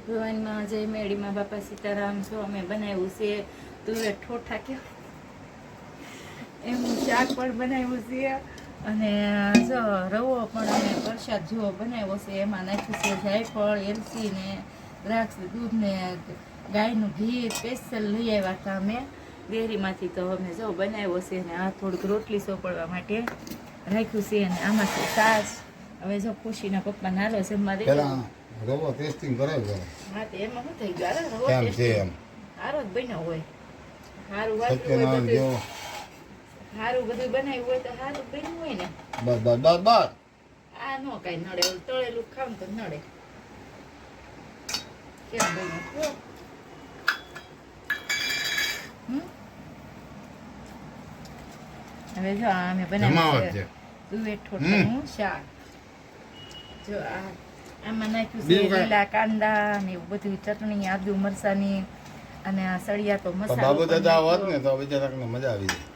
ભગવાનમાં જય મેળીમાં બાપા સીતારામ. જો અમે બનાવ્યું છે તુવેર ઠોઠા કે એનું શાક પણ બનાવ્યું છે અને જો રવો પણ અમે પ્રસાદ જેવો બનાવ્યો છે. એમાં નાખ્યું છે જાયફળ, એલચી ને દ્રાક્ષ, દૂધ ને ગાયનું ઘી સ્પેશિયલ લઈ આવ્યા હતા અમે ડેરીમાંથી. તો અમે જો બનાવ્યો છે અને આ થોડુંક રોટલી સોપડવા માટે રાખ્યું છે અને આમાં છે છાશ. હવે જો ખુશીના પપ્પા નાલો જમવા દે રવો ટેસ્ટિંગ કરે છે. હા તો એમાં શું થઈ ગયું? રવો ટેસ્ટિંગ સારો જ બન્યો હોય, સારું વાંચ્યું હોય બધું, સારું બધું બનાવ્યું હોય તો સારું બન્યું હોય ને. બસ બસ બસ બસ. આ નો કઈ નડે, તળેલું ખાવ તો નડે. કેમ બન્યું? હવે જો અમે બનાવ્યું છે તુવેર ઠોઠાનું શાક. જો આમાં નાખ્યું છે લીલા કાંદા ને એવું બધું, ચટણી, આદુ મરચાની અને આ સળિયા તો મસાલો. બાબુ દાદા હોત ને તો બિચારાને મજા આવી જાય.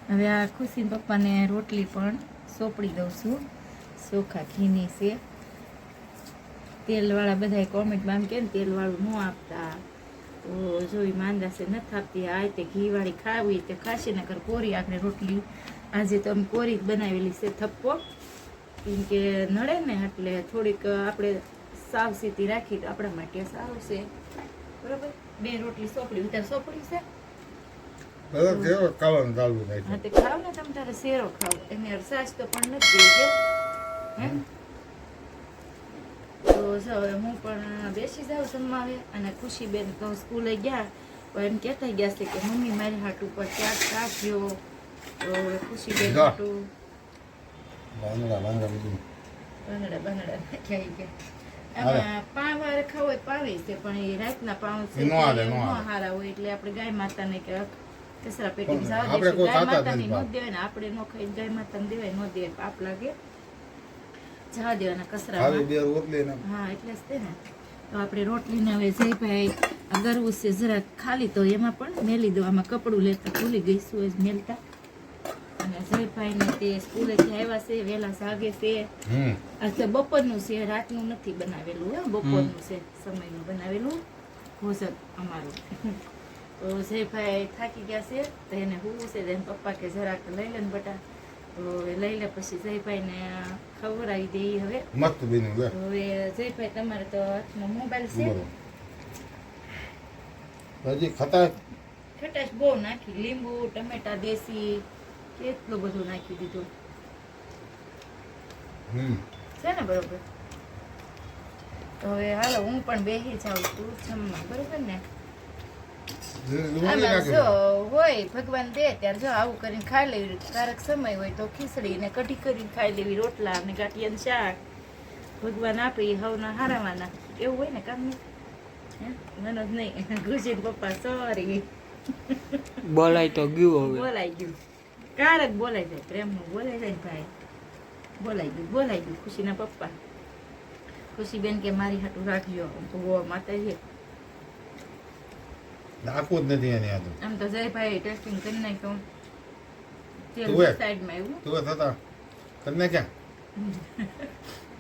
હવે આ ખુશી પપ્પાને રોટલી પણ સોપડી દઉં છું. ચોખા ઘીની છે. તેલવાળા બધા કોમેન્ટમાં આમ કે ને તેલવાળું ન આપતા, તો જોઈ માંદા છે નથી આપતી. આ તે ઘીવાળી ખાવી તે ખાસી નકર કોરી આપણે રોટલી આજે તો અમે કોરી જ બનાવેલી છે થપ્પો, કેમ કે નડે ને એટલે થોડીક આપણે સાવચેતી રાખી તો આપણા માટે સારું છે. બરોબર, બે રોટલી સોપડી ઉતાર સોપડી છે. હા તે ખાવ ને તમે તારે શેરો ખાવ, એને સાસ તો પણ નથી દેજે. તો જો હું પણ બેસી જાઉં જમવાવે અને ખુશીબેન તો સ્કૂલે ગયા તો એમ કહેતા ગયા છે કે મમ્મી મારી હાટ ઉપર ચાટ કાપ્યો. તો ખુશીબેન હાટું બાંગડા નાખ્યા ગયા. એમાં પાવ વારે ખાવ હોય પાવે છે, પણ એ રાતના પાવ છે હારા હોય એટલે આપણે ગાય માતાને કે કચરા પેટી જવા દઈશું. ગાય માતાની ન દેવાય ને આપણે ન ખાઈને ગાય માતાને દેવાય ન દેવાય, પાપ લાગે, જવા દેવાના કચરા. હા એટલે જ તે ને. તો આપણે રોટલીને હવે જયભાઈ ગરવું છે જરાક ખાલી, તો એમાં પણ મેલી દો. આમાં કપડું લેતા ભૂલી ગઈ શું જ મેલતા. અને જયભાઈ ને તે સ્કૂલેથી આવ્યા છે, વહેલા જાગે છે. આ બપોરનું છે, રાતનું નથી બનાવેલું. બપોરનું છે, સમયનું બનાવેલું ભોજન અમારું. તો જયભાઈ થાકી ગયા છે તો એને હોવું છે. એને પપ્પા કે જરાક લઈ લે ને બટા, તો લઈ લે. પછી જયભાઈને ખવડાવી દઈએ. હવે મસ્ત બન્યું. હવે જયભાઈ તમારે તો હાથમાં મોબાઈલ છે. હજી ખટાશ બહુ નાખી, લીંબુ ટમેટા દેશી કેટલું બધું નાખી દીધું છે ને. બરોબર, તો હવે હાલો હું પણ બેસી જાઉં છું જમવા. બરોબર ને. આમાં જો હોય ભગવાન દે ત્યારે જો આવું કરીને ખાઈ લેવી. ક્યારેક સમય હોય તો ખીચડી ને કઢી કરીને ખાઈ લેવી, રોટલા ને ગાંઠિયાનું શાક. ભગવાન આપે હવના હારાવાના એવું હોય ને કામ નહીં. મને જ નહીં ગુજી પપ્પા સોરી બોલાય તો ગયું, હવે બોલાઈ ગયું. ક્યારેક બોલાઈ જાય, પ્રેમનું બોલાઈ જાય ભાઈ. બોલાઈ ગયું ખુશીના પપ્પા. ખુશીબેન કે મારી હાટું રાખજો. તો માતાજી નાખવું જ નથી એની હાથું. આમ તો જયભાઈ ટેસ્ટિંગ કરી નાખ્યું. સાઈડમાં આવ્યું તું થતા કરીને ક્યાં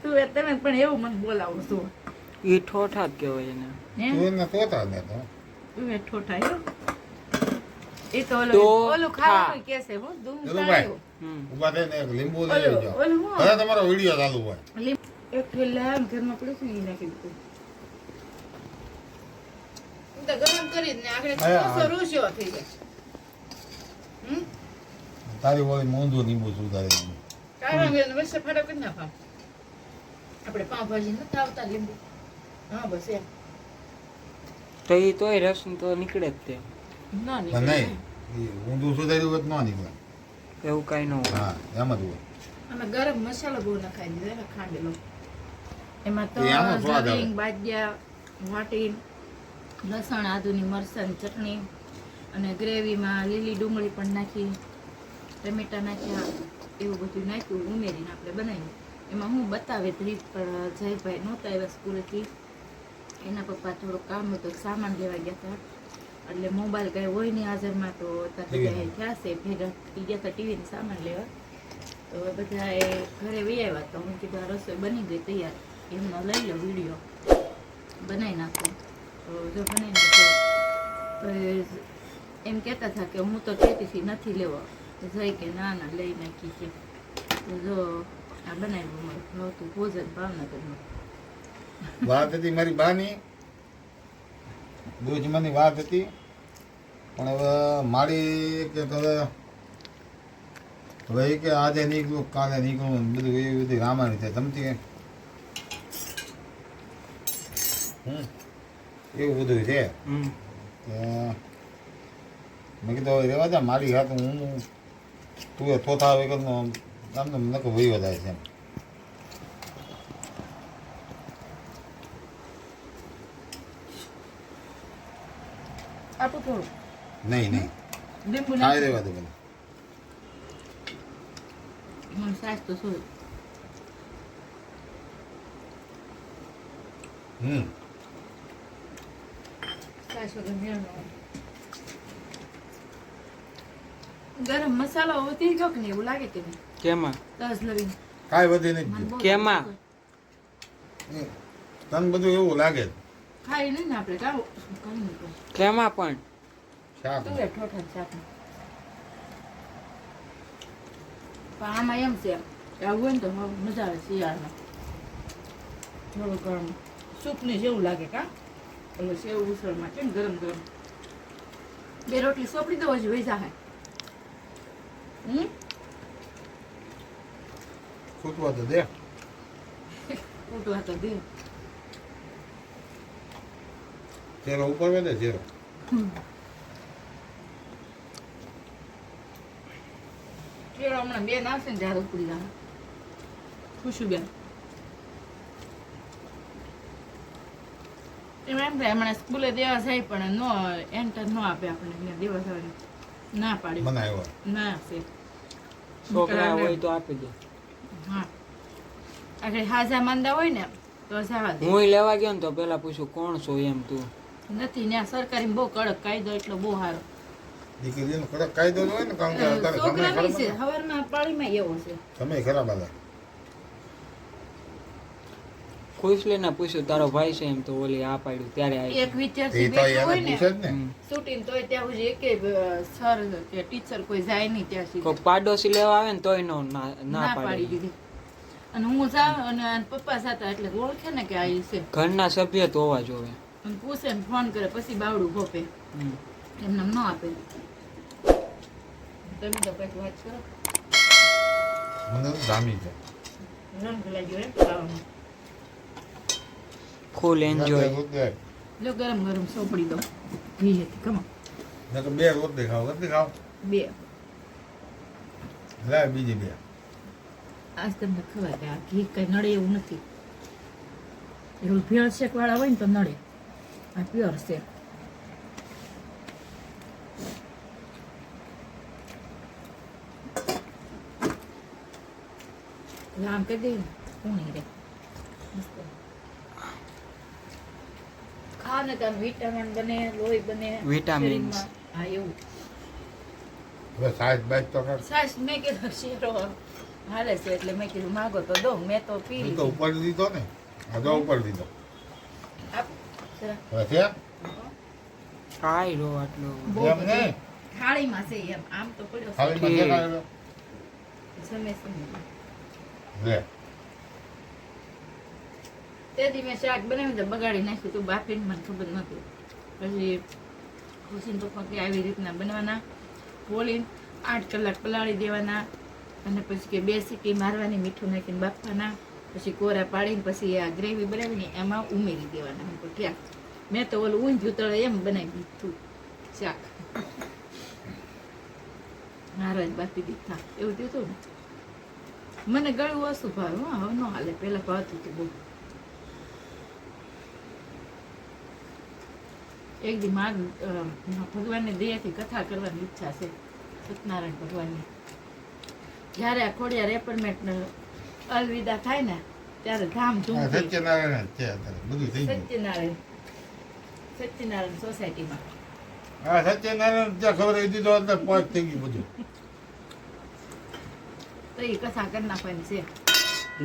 તું તમે પણ એવું મને બોલાવો છો. એ ઠોઠા જ કહેવાય એને. તું એને તોતા ને તો તું એ ઠોઠા આવ્યો. એ તો ઓલું ખાવાનું કે છે હું દૂધ તાળ્યો. ઉભા થઈને એક લીંબુ લઈ આવજો. હવે તમારો વિડિયો ચાલુ હોય. એક થેલા ઘરમાં પડ્યું છે ને નાખી દીધું. તો ગરમ કરી ને આગળ રોસ્યો થઈ જાય. તારી ઓલી મોંધું લીંબુ સુધારી કાઢવા મેં વચ્ચે ફાડો કરી નાખા. આપણે પાવભાજી નથી આવતા લીંબુ. હા બસ એમ તો એ તોય રસ તો નીકળે જ તે. ના નહીં ઊંધું સુધાર્યું હોય ન નીકળે. એવું કઈ ન હોય. હા એમ જ હોય. અમે ગરમ મસાલો બહુ નખાઈ દીધો ને ખાંડેલો. એમાં તો લવિંગ, બાજિયા, વાટીન, લસણ, આદુની મરચાંની ચટણી અને ગ્રેવીમાં લીલી ડુંગળી પણ નાખી, ટમેટા નાખ્યા, એવું બધું નાખ્યું ઉમેરીને આપણે બનાવ્યું. એમાં હું બતાવે રીત, પણ જયભાઈ નહોતા આવ્યા સ્કૂલેથી. એના પપ્પા થોડું કામ હતું, સામાન લેવા ગયા હતા, એટલે મોબાઈલ કાંઈ હોય નહીં હાજરમાં. તો ત્યાં થયા છે ભેગા થઈ ગયા હતા ટીવીની સામાન લેવા. તો બધા ઘરે વહી આવ્યા તો હું કીધું આ રસોઈ બની ગઈ તૈયાર એમનો લઈ લો વિડીયો બનાવી નાખો તો જો બનાવી નાખો તો એમ કહેતા હતા કે હું તો કહેતી હતી નથી લેવો તો જઈ કે ના ના લઈ નાખી છે તો જો આ બનાવ્યું મારું ભાવતું ભોજન ભાવનગરનું વાત હતી મારી બાની દૂધમાંની વાત હતી પણ હવે મારી કે હવે કે આજે નીકળું કાલે નીકળું બધું એવી બધી રામાયણ થાય તમથી એવું બધું છે મેં કીધું હવે રેવા દે મારી હાથ હું તું એ થોથા વગરનો આમને નકો વયો જાય છે આપું થોડું નહીં લીંબુ ખાઈ રહેવા દે બધું મને સાસ તો શું સાસ વગર મેળ ન આવે. ગરમ મસાલો વધી ગયો કે નહીં એવું લાગે કે નહીં કેમાં તજ લવિંગ કાંઈ વધી નહીં મને બહુ કેમાં? તને બધું એવું લાગે ખાઈ નહીં ને આપણે કાવું કઈ નહીં કેમાં પણ શાક તું એ ઠોઠા શાક પણ આમાં એમ છે કે આવું હોય ને તો મજા આવે શિયાળમાં થોડું ગરમ સૂપની જેવું લાગે કા એટલે સેવ ઉસળમાં કેમ ગરમ ગરમ બે રોટલી સોપડી દો હજી વૈસા હે ખૂટવા તો દે ઉઠવા તો દે ચેરો ઉપર વધે ચેરો કેળો હમણાં બેન આવશે ને ત્યારે ઉપડી જાય ખુશુબેન એમાં એમ થાય હમણાં સ્કૂલે દેવા જાય પણ નો એન્ટર ન આપે આપણને દેવા જવાની ના પાડી બનાવ્યો ના છે છોકરા હોય તો આપી દે. હા આખરે હાજા માંદા હોય ને તો જવા દે હું લેવા ગયો ને તો પેલા પૂછું કોણ છો એમ તું નથી ને સરકારી બહુ કડક કાયદો એટલો બહુ સારો દીકરીનો કડક કાયદો ન હોય ને કારણ કે અત્યારે સમય છોકરાની છે ખરાબ હવારમાં પાળીમાં એવો છે સમય ખરાબ હાલે ખુશલીને પૂછ્યું તારો ભાઈ છે એમ તો ઓલી આ પાડ્યું ત્યારે આવી. એક વિદ્યાર્થી એ તો બેઠો હોય એને ને પૂછે જ ને શૂટિંગ તોય ત્યાં સુધી એકે સર કે ટીચર કોઈ જાય નહીં ત્યાં સુધી કોક પાડોશી લેવા આવે ને તોય નો ના ના પાડી પાડે. દીધી અને હું જાઉં અને પપ્પા સાથે એટલે ઓળખે ને કે આ ઈ છે ઘરના સભ્ય તો હોવા જોવે. અને પૂછે ને ફોન કરે પછી બાવડું ગોપે એમને ન આપે તમે તો કઈક વાત કરો મને તો જામી છે રંગ લાગ્યો એમ ખાવાનું ફૂલ એન્જોય. જો ગરમ ગરમ સોપડી દો ઘી હતી કમો નકર બે રોટલી ખાવ કેટલી ખાવ બે લાય બીજી બે આજ તમને ખબર કે આ ઘી કઈ નડે એવું નથી એવું ભેળ શેક વાળા હોય ને તો નડે આ પ્યોર છે આમ કરી દે પૂણી રે મસ્ત ખાવ ને તમે વિટામિન બને લોહી બને Vitamins. શરીરમાં. હા એવું હવે સાઈઝ બાઈઝ તો કર સાસ મેં કીધું શેરો હાલે છે એટલે મેં કીધું માગો તો દો મેં તો પી એ તો લીધી ઉપર દીધો ને આ તો ઉપર દીધો આપ જરા. હવે છે કાંઈ રો આટલો બહુ એમ બધી નહીં થાળીમાં છે એમ આમ તો પડ્યો છે. થાળીમાં છે કાંઈ સમય સમય લે તે દી મેં શાક બનાવ્યું તો બગાડી નાખ્યું તું બાફીને મને ખબર નહોતી પછી ખુશીને પપ્પા કે આવી રીતના બનાવવાના બોલીને 8 કલાક પલાળી દેવાના અને પછી કે 2 સીટી મારવાની મીઠું નાખીને બાફવાના પછી કોરા પાડીને પછી આ ગ્રેવી બનાવીને એમાં ઉમેરી દેવાના હું કહું ક્યાં મેં તો ઓલું ઊંધિયું તળે એમ બનાવી દીધું શાક મારા જ બાફી દીધા એવું દીધું ને મને ગળું ઓછું ભાવે હા હવે ન હાલે પહેલાં ભાવતું હતું બહુ એક દી માર ભગવાનની દયાથી કથા કરવાની ઈચ્છા છે સત્યનારાયણ ભગવાનની જ્યારે આ ખોડિયાર એપાર્ટમેન્ટ અલવિદા થાય ને ત્યારે આ ધામધૂમથી સત્યનારાયણ જ છે અત્યારે બધું થઈ ગયું સત્યનારાયણ સોસાયટીમાં હા સત્યનારાયણ ત્યાં ખબર આવી દીધો અંદર પોચ થઈ ગયું બધું તો એ કથા કરી નાખવાની છે.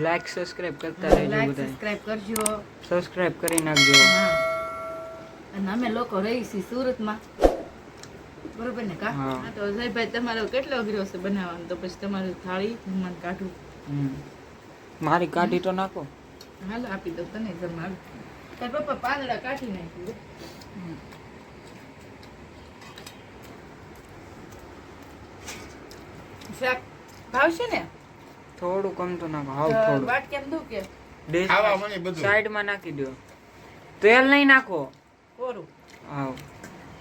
લાઈક સબસ્ક્રાઇબ કરતા રહેજો લાઈક બધા. સબસ્ક્રાઇબ કરજો. સબસ્ક્રાઇબ કરી નાખજો. હા અને અમે લોકો રહી છીએ સુરતમાં, બરોબર ને કા? હા. હા તો અજયભાઈ તમારો કેટલો અઘરો છે બનાવવાનો, તો પછી તમારું થાળી મહેમાન કાઢું. મારી કાઢી તો નાખો. હાલો આપી દો તને જમવા. તાર પપ્પા પાંદડા કાઢી નાખ્યું. શાક ભાવશે ને? થોડું કમ તો નાખો. હાવ તો થોડું. વાટ કેમ દઉં કે ખાવા મને બધું સાઈડમાં નાખી દો. તેલ નહીં નાખો. કોરું? હાવ.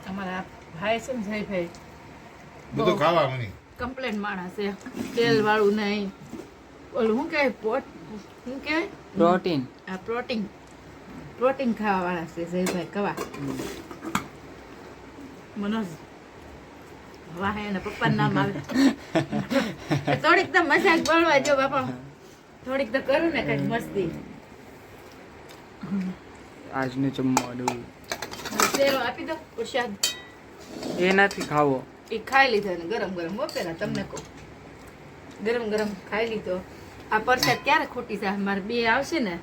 અમારા ભાઈ છે ને જયભાઈ બધું ખાવા મને કમ્પ્લેન માણસ છે, તેલ વાળું નહીં, ઓલું શું કહેવાય પોટ, શું કહેવાય પ્રોટીન. આ પ્રોટીન ખાવા વાળા છે જયભાઈ કવા. મનોજ વાહ એના પપ્પાનું નામ આવે. થોડીક તો મજાક બોલવા જો બાપા, થોડીક તો કરું ને કઈક મસ્તી. આજનું જમવાનું શેરો આપી દો પ્રસાદ. એ નથી ખાવો. એ ખાઈ લીધો ને ગરમ ગરમ પેલા તમને કહું, ગરમ ગરમ ખાઈ લીધો. આ પ્રસાદ ક્યારે ખોટી જાય? મારે બે આવશે ને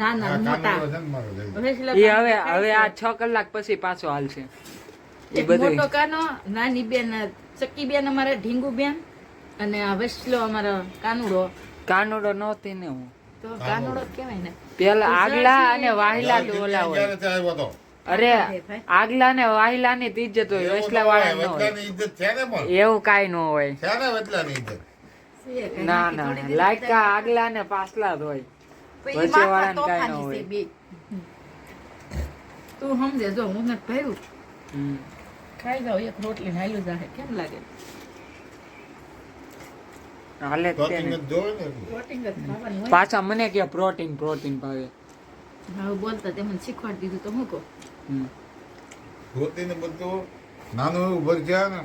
નાના આ મોટા. કાનો છે ને મારો જઈ. વેસલા એ હવે ખાય હવે છે. આ 6 કલાક પછી પાછો હાલશે. એ એક બધું મોટો કાનો, નાની બેન ચક્કી બેન અમારે ઢીંગુ બેન, અને આ વેસલો અમારો કાનુડો. કાનુડો નહોતી ને હું. તો કાનુડો જ કહેવાય ને. પેલા આગલા અને વાહિલા તો ઓલા હોય. ક્યારે ત્યાં આવ્યો તો? અરે આગલા ને વાહિલા ની ઇજ્જત હોય, એવું વેસલા ન હોય, વાળા ન હોય. વચલાની ઇજ્જત છે ને પણ. એવું કાઈ ન હોય. છે ને વચલાની ઇજ્જત. છે કઈ ના નાખી ના થોડી દીધી લાયકા આગલા ને પાછલા જ હોય. પછી વચ્ચે માથા વાળાને કાંઈ ન તોફાની હોય. છે બે. તું સમજે જો હું નથી ભાઈ હમ. ખાઈ જાવ એક રોટલી હાલ્યું જાહે, કેમ લાગે? હાલે જ પ્રોટીન તેને. જ જોવે ને એટલું. પ્રોટીન જ ખાવાનું હોય. પાછા મને કે પ્રોટીન પ્રોટીન ભાવે. હવે બોલતા તે મને શીખવાડી દીધું તો હું કહું. હમ. પ્રોટીન ને બધું નાનું એવું ભર છે ને